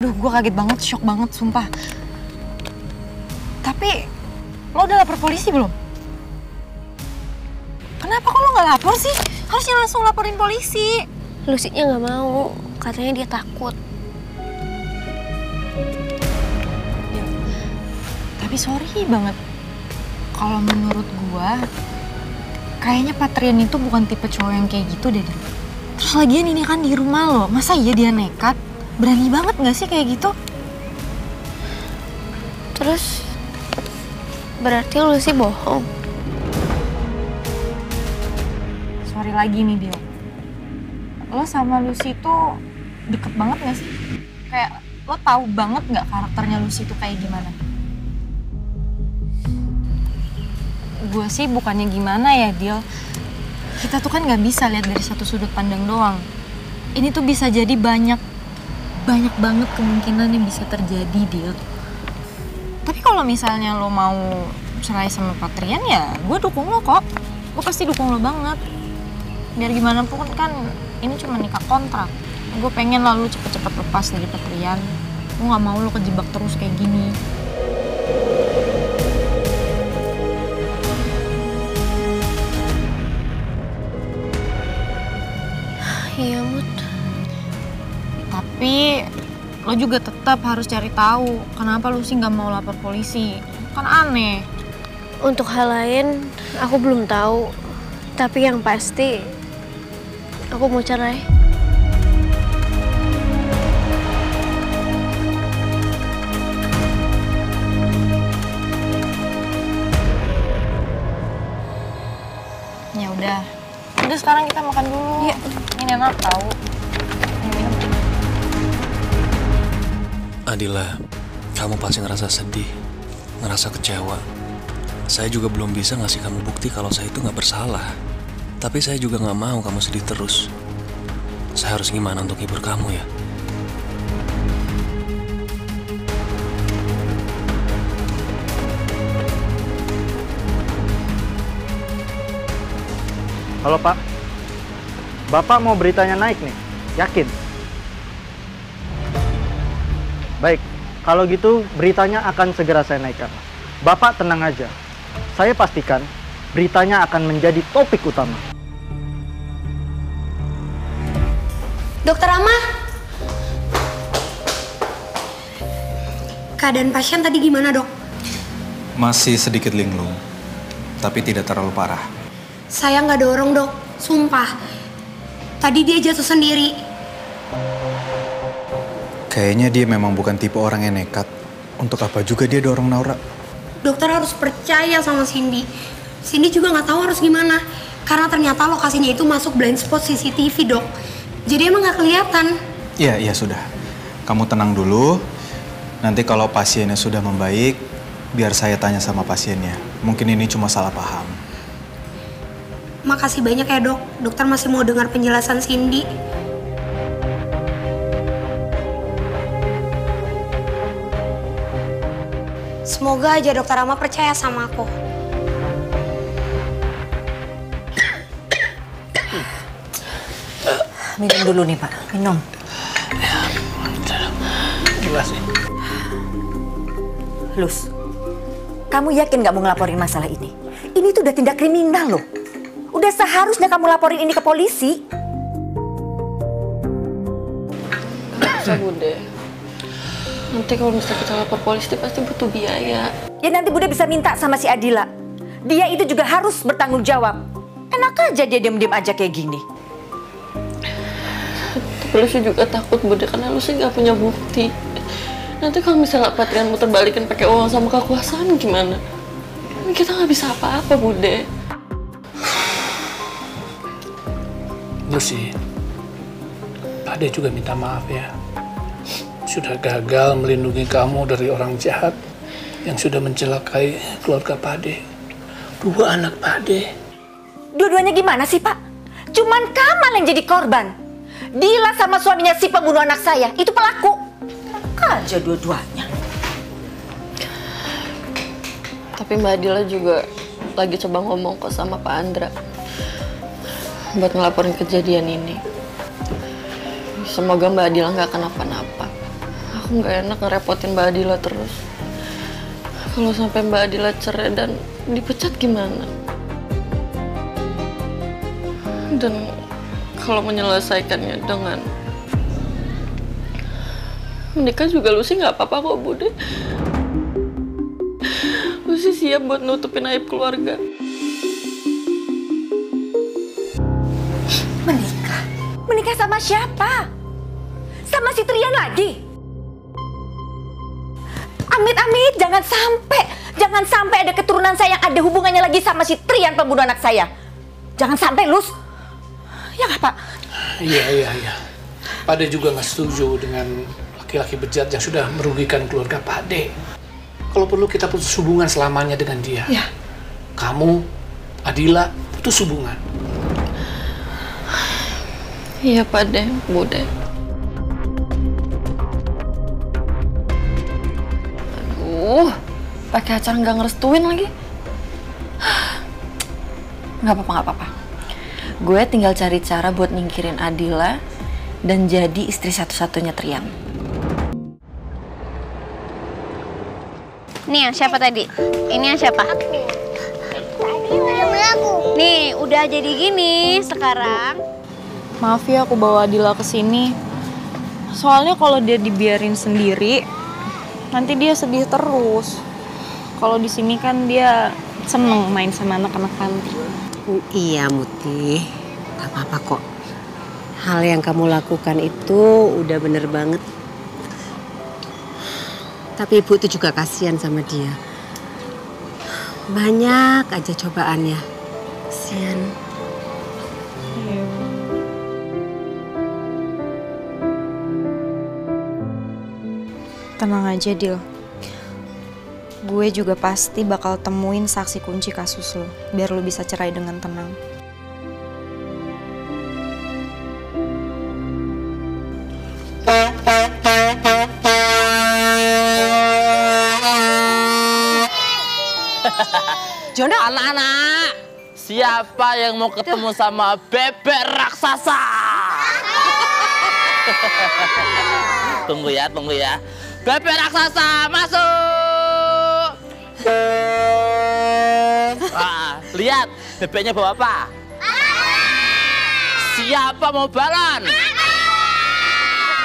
Duh, gue kaget banget, shock banget, sumpah. Tapi, lo udah lapor polisi belum? Kenapa kok lo nggak lapor sih? Harusnya langsung laporin polisi. Lucy-nya nggak mau, katanya dia takut. Ya, tapi sorry banget. Kalau menurut gue, kayaknya Patrian itu bukan tipe cowok yang kayak gitu deh. Terus lagian ini kan di rumah lo, masa iya dia nekat? Berani banget gak sih kayak gitu? Terus, berarti Lucy bohong? Sorry lagi nih, Dio. Lo sama Lucy tuh deket banget gak sih? Kayak lo tahu banget gak karakternya Lucy tuh kayak gimana? Gue sih bukannya gimana ya, Dio. Kita tuh kan gak bisa lihat dari satu sudut pandang doang. Ini tuh bisa jadi banyak banget kemungkinan yang bisa terjadi, Dio. Tapi kalau misalnya lo mau cerai sama Patrian, ya gue dukung lo kok. Gue pasti dukung lo banget. Biar gimana pun kan ini cuma nikah kontrak. Gue pengen lalu cepet-cepet lepas dari Patrian. Gue gak mau lo kejebak terus kayak gini. Iya, Mut. Tapi lo juga tetap harus cari tahu kenapa Lucy nggak mau lapor polisi. Kan aneh. Untuk hal lain, aku belum tahu. Tapi yang pasti, aku mau cerai. Ya udah sekarang kita makan dulu. Iya. Ini enak tahu. Ayo minum. Adila, kamu pasti ngerasa sedih, ngerasa kecewa. Saya juga belum bisa ngasih kamu bukti kalau saya itu nggak bersalah. Tapi saya juga nggak mau kamu sedih terus. Saya harus gimana untuk hibur kamu ya? Halo Pak, Bapak mau beritanya naik nih, yakin? Baik, kalau gitu beritanya akan segera saya naikkan. Bapak tenang aja, saya pastikan beritanya akan menjadi topik utama. Dokter Rama, keadaan pasien tadi gimana, Dok? Masih sedikit linglung, tapi tidak terlalu parah. Saya nggak dorong, Dok. Sumpah. Tadi dia jatuh sendiri. Kayaknya dia memang bukan tipe orang yang nekat. Untuk apa juga dia dorong Naura? Dokter harus percaya sama Cindy. Cindy juga nggak tahu harus gimana. Karena ternyata lokasinya itu masuk blind spot CCTV, Dok. Jadi emang nggak kelihatan. Iya sudah. Kamu tenang dulu. Nanti kalau pasiennya sudah membaik, biar saya tanya sama pasiennya. Mungkin ini cuma salah paham. Makasih banyak ya, Dok. Dokter masih mau dengar penjelasan Cindy. Semoga aja Dokter Rama percaya sama aku. Minum dulu nih, Pak. Minum. Jelas sih. Lus, kamu yakin nggak mau ngelaporin masalah ini? Ini tuh udah tindak kriminal loh. Udah seharusnya kamu laporin ini ke polisi. Bisa, Bude. Nanti kalau misalnya kita lapor polisi pasti butuh biaya. Ya nanti Bude bisa minta sama si Adila. Dia itu juga harus bertanggung jawab. Enak aja dia diam-diam aja kayak gini. Tapi Lucy juga takut, Bude, karena Lucy nggak punya bukti. Nanti kalau misalnya Patrian muter balikin pakai uang sama kekuasaan gimana? Kita nggak bisa apa-apa, Bude. Lucy, Pak De juga minta maaf ya. Sudah gagal melindungi kamu dari orang jahat yang sudah mencelakai keluarga Pak De. 2 anak Pak De. Dua-duanya gimana sih, Pak? Cuman Kamal yang jadi korban. Dila sama suaminya si pembunuh anak saya, itu pelaku. Enak aja dua-duanya. Tapi Mbak Adila juga lagi coba ngomong kok sama Pak Andra buat ngelaporin kejadian ini. Semoga Mbak Adila nggak kenapa-napa. Aku Aku nggak enak ngerepotin Mbak Adila terus. Kalau sampai Mbak Adila cerai dan dipecat gimana? Dan kalau menyelesaikannya dengan menikah juga Lucy nggak apa-apa kok, Bude. Lucy siap buat nutupin aib keluarga. Menikah? Menikah sama siapa? Sama si Trian lagi? Amit-amit, jangan sampai ada keturunan saya yang ada hubungannya lagi sama si Trian pembunuh anak saya. Jangan sampai, Lus. Ya nggak, Pak? Iya. Pak De juga nggak setuju dengan laki-laki bejat yang sudah merugikan keluarga Pak De. Kalau perlu kita putus hubungan selamanya dengan dia. Ya. Kamu, Adila, putus hubungan. Iya Pak De, Bude. Aduh, pakai acara nggak ngerestuin lagi. Nggak apa-apa. Gue tinggal cari cara buat nyingkirin Adila dan jadi istri satu-satunya Trian. Nih yang siapa tadi? Ini yang siapa? Nih, udah jadi gini sekarang. Maaf ya aku bawa Adila ke sini. Soalnya kalau dia dibiarin sendiri, nanti dia sedih terus. Kalau di sini kan dia seneng main sama anak-anak panti. Iya Muti, gak apa-apa kok. Hal yang kamu lakukan itu udah bener banget. Tapi ibu itu juga kasihan sama dia. Banyak aja cobaannya. Kasihan. Tenang aja, Dil. Gue juga pasti bakal temuin saksi kunci kasus lo, biar lo bisa cerai dengan tenang. Jono, anak-anak, siapa yang mau ketemu sama bebek raksasa? Tunggu ya. Bebek raksasa, masuk! Wah, lihat, bebeknya bawa apa? Siapa mau balon?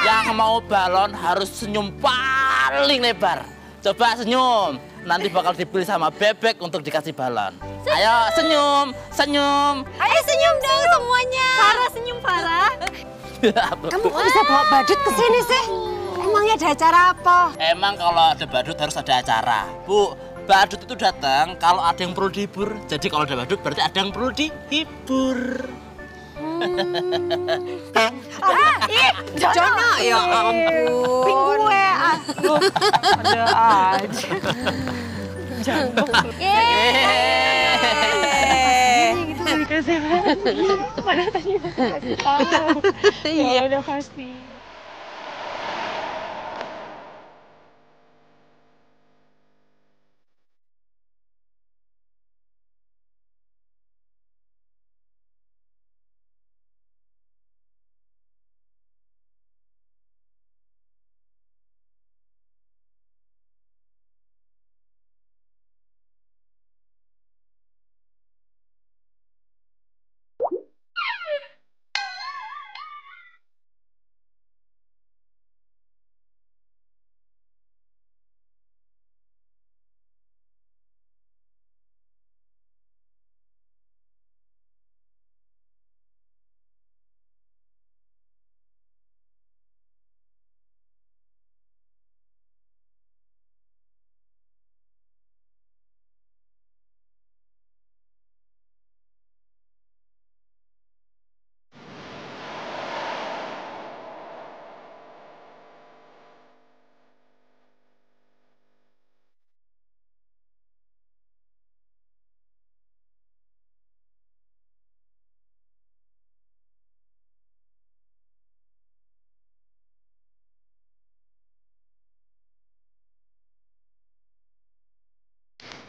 Yang mau balon harus senyum paling lebar. Coba senyum, nanti bakal dipilih sama bebek untuk dikasih balon. Ayo senyum. Ayo senyum dong semuanya. Farah senyum, Farah. kamu kok bisa bawa badut ke sini sih? Emangnya ada acara apa? Emang kalau ada badut harus ada acara. Bu, badut itu datang kalau ada yang perlu dihibur. Jadi kalau ada badut berarti ada yang perlu dihibur. Jono, ya ampun. Ping gue, ada aja. Iya, udah pasti.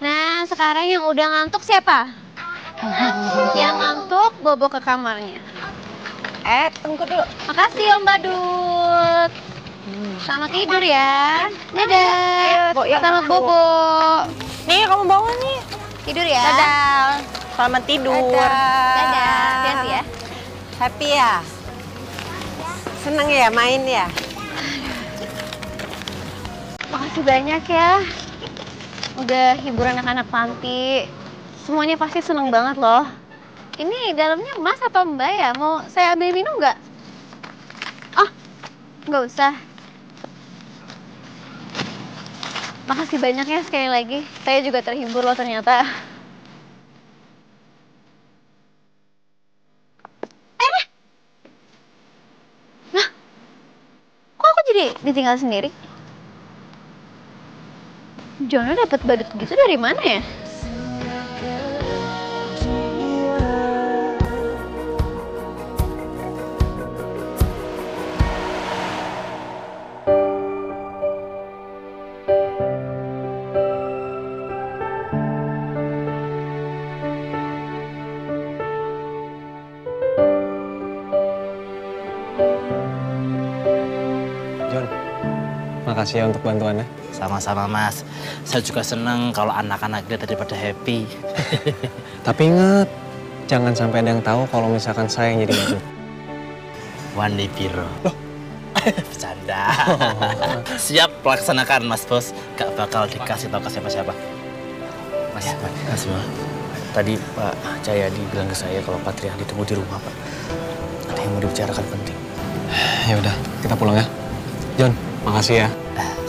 Nah, sekarang yang udah ngantuk siapa? Yang ngantuk bobo ke kamarnya. Tunggu dulu. Makasih Om Badut. Selamat tidur ya. Dadah. Selamat bobo. Nih, kamu bawa nih. Tidur ya. Dadah. Selamat tidur. Dadah. Hati-hati ya. Happy ya? Seneng ya main ya? Makasih banyak ya. Udah hibur anak-anak panti. Semuanya pasti seneng banget loh. Ini dalamnya Mas atau Mbak ya? Mau saya ambil minum nggak? Oh, nggak usah. Makasih banyak ya sekali lagi. Saya juga terhibur loh ternyata. Nah, kok aku jadi ditinggal sendiri? Jono dapat badut gitu dari mana ya? John, makasih ya untuk bantuannya. Sama-sama Mas. Saya juga seneng kalau anak-anak dia daripada happy. Tapi ingat, jangan sampai ada yang tahu kalau misalkan saya yang jadi badut. Wandi Biro. Loh? Bercanda. Siap laksanakan Mas Bos. Gak bakal dikasih tahu ke siapa-siapa. Mas, ya, Mas. Tadi Pak Jayadi bilang ke saya kalau Patria ditunggu di rumah, Pak. Ada yang mau dibicarakan penting. Ya udah, kita pulang ya. John, makasih ya.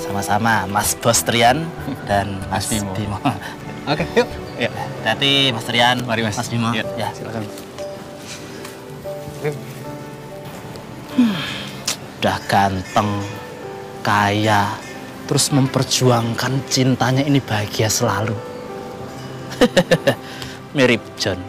Sama-sama Mas Bos Trian dan Mas Bimo. Oke, yuk. Ya. Hati Mas Trian. Mari Mas. Mas Bimo. Ya, silakan. Udah ganteng, kaya, terus memperjuangkan cintanya ini bahagia selalu. Mirip John.